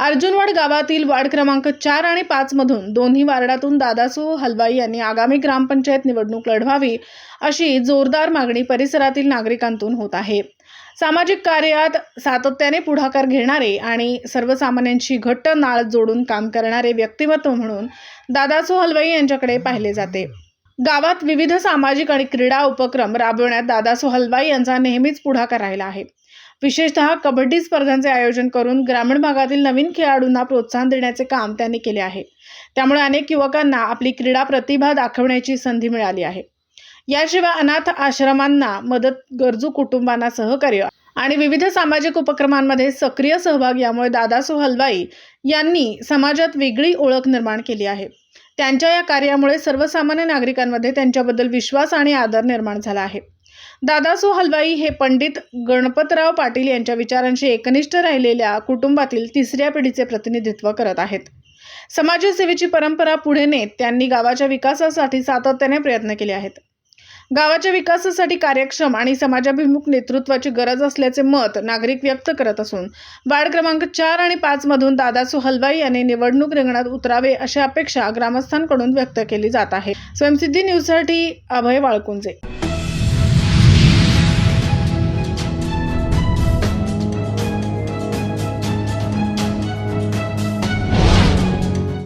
अर्जुनवाड गावातील वार्ड क्रमांक 4 आणि 5 मधून दोन्ही वार्डातून दादासू हलवाई यांनी आगामी ग्रामपंचायत निवडणूक लढवावी अशी जोरदार मागणी परिसरातील नागरिकांतून होत आहे। सामाजिक कार्यात सातत्याने पुढाकार घेणारे आणि सर्वसामान्यांशी घट्ट नाळ जोडून काम करणारे व्यक्तिमत्व म्हणून दादासू हलवाई यांच्याकडे पाहिले जाते। गावात विविध सामाजिक आणि क्रीडा उपक्रम राबवण्यात दादासू हलवाई यांचा नेहमीच पुढाकार राहिला आहे। विशेषतः कबड्डी स्पर्धांचे आयोजन करून ग्रामीण भागातील नवीन खेळाडूंना प्रोत्साहन देण्याचे काम त्यांनी केले आहे। त्यामुळे अनेक युवकांना आपली क्रीडा प्रतिभा दाखवण्याची संधी मिळाली आहे। याशिवाय अनाथ आश्रमांना मदत, गरजू कुटुंबांना सहकार्य आणि विविध सामाजिक उपक्रमांमध्ये सक्रिय सहभाग यामुळे दादासू हलवाई यांनी समाजात वेगळी ओळख निर्माण केली आहे। त्यांच्या या कार्यामुळे सर्वसामान्य नागरिकांमध्ये त्यांच्याबद्दल विश्वास आणि आदर निर्माण झाला आहे। दादासू हलवाई हे पंडित गणपतराव पाटील यांच्या विचारांशी एकनिष्ठ राहिलेल्या कुटुंबातील तिसऱ्या पिढीचे प्रतिनिधित्व करत आहेत। समाजसेवेची परंपरा पुढे नेत त्यांनी गावाच्या विकासासाठी सातत्याने प्रयत्न केले आहेत। गावाच्या विकासासाठी कार्यक्षम आणि समाजाभिमुख नेतृत्वाची गरज असल्याचे मत नागरिक व्यक्त करत असून वार्ड क्रमांक 4 आणि 5 मधून दादासू हलवाई यांनी निवडणूक रिंगणात उतरावे अशी अपेक्षा ग्रामस्थांकडून व्यक्त केली जात आहे। स्वयंसिद्धी न्यूजसाठी अभय वाळकुंजे।